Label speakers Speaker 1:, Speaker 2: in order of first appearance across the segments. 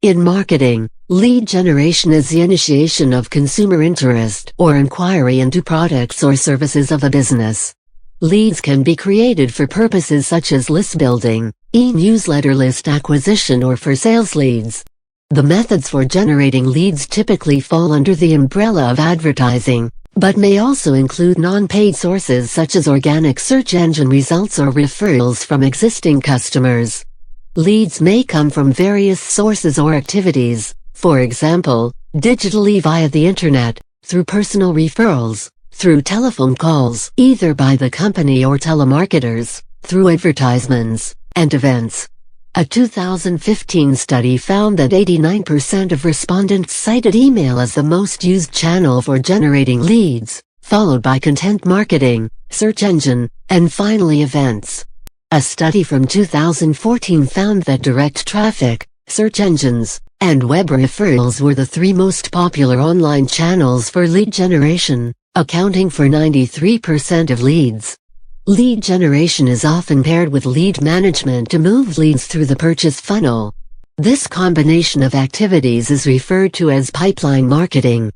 Speaker 1: In marketing, lead generation is the initiation of consumer interest or inquiry into products or services of a business. Leads can be created for purposes such as list building, e-newsletter list acquisition, or for sales leads. The methods for generating leads typically fall under the umbrella of advertising, but may also include non-paid sources such as organic search engine results or referrals from existing customers. Leads may come from various sources or activities, for example, digitally via the internet, through personal referrals, through telephone calls, either by the company or telemarketers, through advertisements, and events. A 2015 study found that 89% of respondents cited email as the most used channel for generating leads, followed by content marketing, search engine, and finally events. A study from 2014 found that direct traffic, search engines, and web referrals were the three most popular online channels for lead generation, accounting for 93% of leads. Lead generation is often paired with lead management to move leads through the purchase funnel. This combination of activities is referred to as pipeline marketing.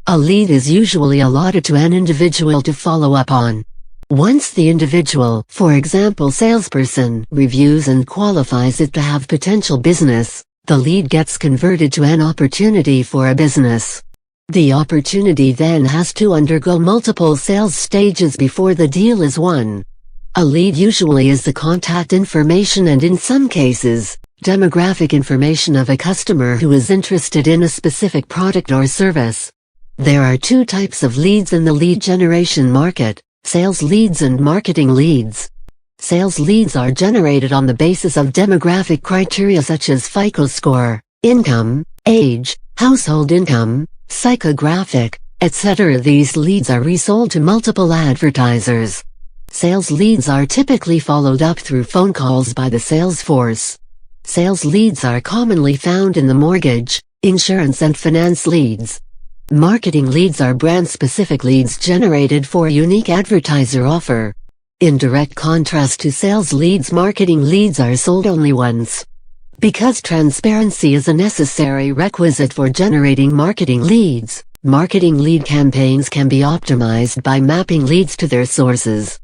Speaker 1: A lead is usually allotted to an individual to follow up on. Once the individual, for example salesperson, reviews and qualifies it to have potential business, the lead gets converted to an opportunity for a business. The opportunity then has to undergo multiple sales stages before the deal is won. A lead usually is the contact information and in some cases, demographic information of a customer who is interested in a specific product or service. There are two types of leads in the lead generation market: sales leads and marketing leads. Sales leads are generated on the basis of demographic criteria such as FICO score, income, age, household income, psychographic, etc. These leads are resold to multiple advertisers. Sales leads are typically followed up through phone calls by the sales force. Sales leads are commonly found in the mortgage, insurance and finance leads. Marketing leads are brand-specific leads generated for a unique advertiser offer. In direct contrast to sales leads, marketing leads are sold only once. Because transparency is a necessary requisite for generating marketing leads, marketing lead campaigns can be optimized by mapping leads to their sources.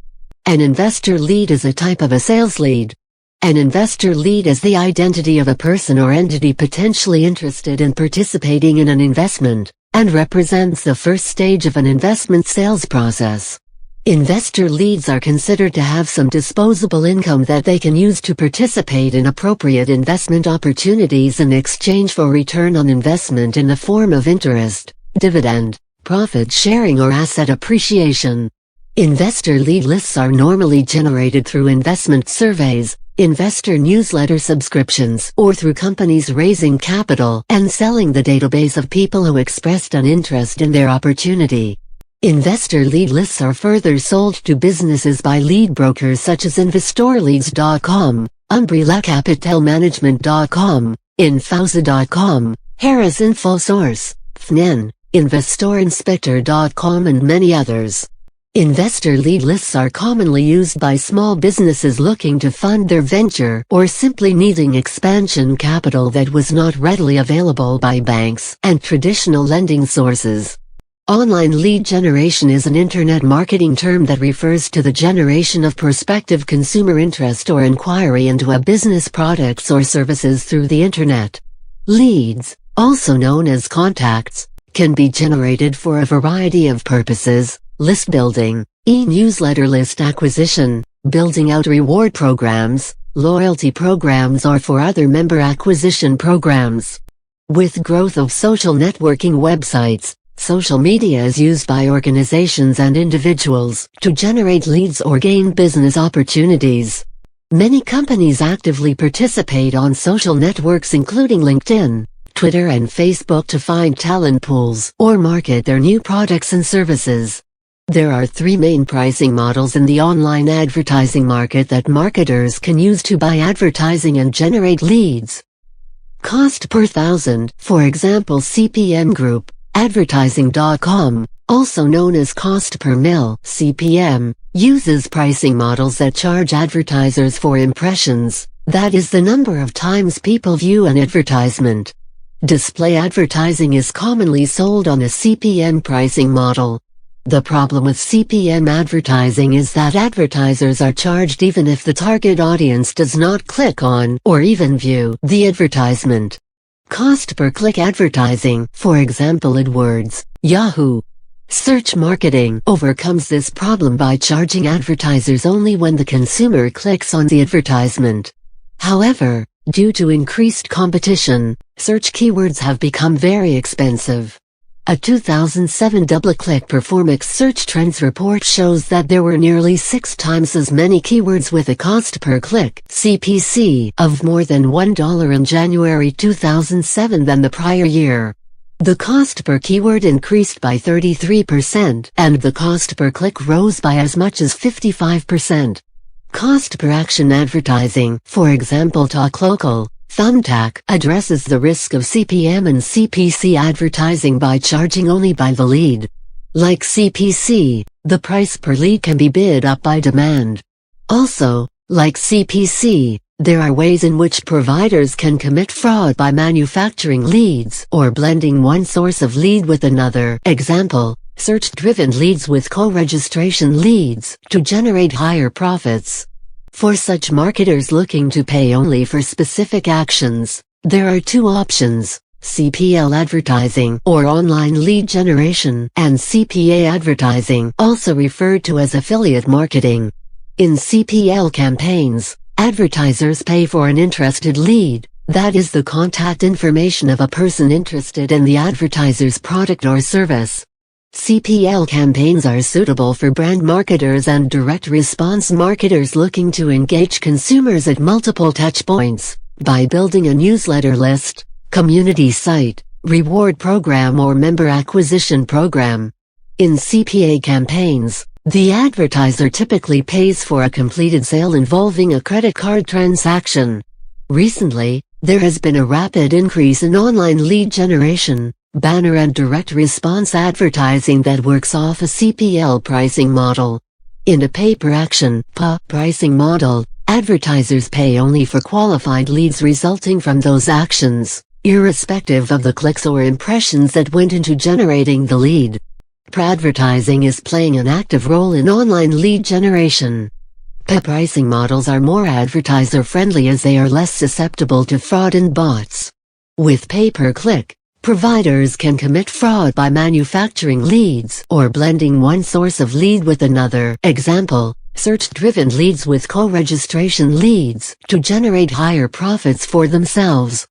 Speaker 1: An investor lead is a type of a sales lead. An investor lead is the identity of a person or entity potentially interested in participating in an investment, and represents the first stage of an investment sales process. Investor leads are considered to have some disposable income that they can use to participate in appropriate investment opportunities in exchange for return on investment in the form of interest, dividend, profit sharing or asset appreciation. Investor lead lists are normally generated through investment surveys, investor newsletter subscriptions, or through companies raising capital and selling the database of people who expressed an interest in their opportunity. Investor lead lists are further sold to businesses by lead brokers such as InvestorLeads.com, UmbrellaCapitalManagement.com, Infausa.com, Harris InfoSource, FNN, InvestorInspector.com and many others. Investor lead lists are commonly used by small businesses looking to fund their venture or simply needing expansion capital that was not readily available by banks and traditional lending sources. Online lead generation is an internet marketing term that refers to the generation of prospective consumer interest or inquiry into a business products or services through the internet. Leads, also known as contacts, can be generated for a variety of purposes: list building, e-newsletter list acquisition, building out reward programs, loyalty programs, or for other member acquisition programs. With growth of social networking websites, social media is used by organizations and individuals to generate leads or gain business opportunities. Many companies actively participate on social networks including LinkedIn, Twitter and Facebook to find talent pools or market their new products and services. There are three main pricing models in the online advertising market that marketers can use to buy advertising and generate leads. Cost per thousand, for example CPM Group, Advertising.com, also known as cost per mil (CPM), uses pricing models that charge advertisers for impressions, that is the number of times people view an advertisement. Display advertising is commonly sold on a CPM pricing model. The problem with CPM advertising is that advertisers are charged even if the target audience does not click on or even view the advertisement. Cost per click advertising, for example AdWords, Yahoo! Search marketing overcomes this problem by charging advertisers only when the consumer clicks on the advertisement. However, due to increased competition, search keywords have become very expensive. A 2007 DoubleClick Performance Search Trends report shows that there were nearly 6 times as many keywords with a cost per click (CPC) of more than $1 in January 2007 than the prior year. The cost per keyword increased by 33%, and the cost per click rose by as much as 55%. Cost per action advertising, for example TalkLocal, Thumbtack, addresses the risk of CPM and CPC advertising by charging only by the lead. Like CPC, the price per lead can be bid up by demand. Also, like CPC, there are ways in which providers can commit fraud by manufacturing leads or blending one source of lead with another. Example, search-driven leads with co-registration leads to generate higher profits. For such marketers looking to pay only for specific actions, there are 2 options: CPL advertising or online lead generation, and CPA advertising, also referred to as affiliate marketing. In CPL campaigns, advertisers pay for an interested lead, that is the contact information of a person interested in the advertiser's product or service. CPL campaigns are suitable for brand marketers and direct response marketers looking to engage consumers at multiple touchpoints, by building a newsletter list, community site, reward program or member acquisition program. In CPA campaigns, the advertiser typically pays for a completed sale involving a credit card transaction. Recently, there has been a rapid increase in online lead generation, banner and direct response advertising that works off a CPL pricing model. In a pay-per-action (PA) pricing model, advertisers pay only for qualified leads resulting from those actions, irrespective of the clicks or impressions that went into generating the lead. PA advertising is playing an active role in online lead generation. PA pricing models are more advertiser-friendly as they are less susceptible to fraud and bots. With pay-per-click, providers can commit fraud by manufacturing leads or blending one source of lead with another. Example, search-driven leads with co-registration leads to generate higher profits for themselves.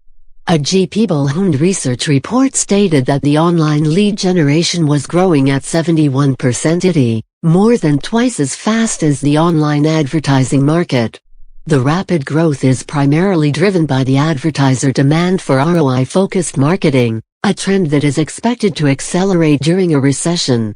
Speaker 1: A GP Bullhound research report stated that the online lead generation was growing at 71%, more than twice as fast as the online advertising market. The rapid growth is primarily driven by the advertiser demand for ROI-focused marketing, a trend that is expected to accelerate during a recession.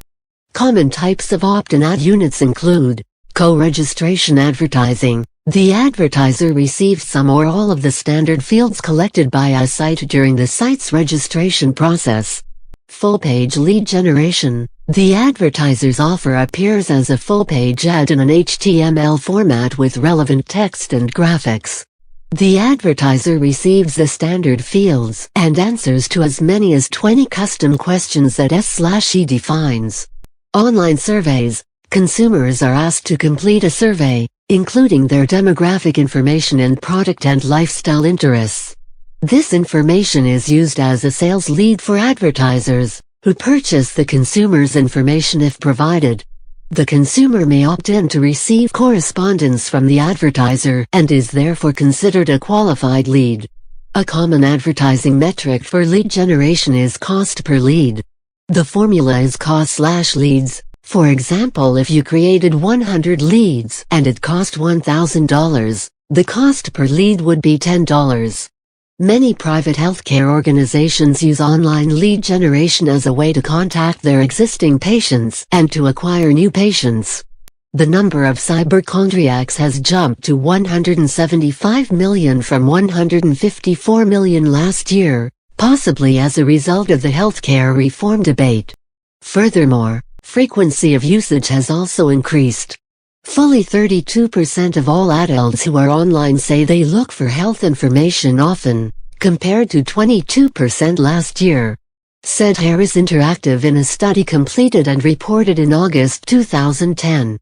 Speaker 1: Common types of opt-in ad units include co-registration advertising. The advertiser receives some or all of the standard fields collected by a site during the site's registration process. Full-page lead generation. The advertiser's offer appears as a full-page ad in an HTML format with relevant text and graphics. The advertiser receives the standard fields and answers to as many as 20 custom questions that S/E defines. Online surveys. Consumers are asked to complete a survey, including their demographic information and product and lifestyle interests. This information is used as a sales lead for advertisers, who purchase the consumer's information if provided. The consumer may opt in to receive correspondence from the advertiser and is therefore considered a qualified lead. A common advertising metric for lead generation is cost per lead. The formula is cost/leads. For example, if you created 100 leads and it cost $1,000, the cost per lead would be $10. Many private healthcare organizations use online lead generation as a way to contact their existing patients and to acquire new patients. The number of cyberchondriacs has jumped to 175 million from 154 million last year, possibly as a result of the healthcare reform debate. Furthermore, frequency of usage has also increased. Fully 32% of all adults who are online say they look for health information often, compared to 22% last year, said Harris Interactive in a study completed and reported in August 2010.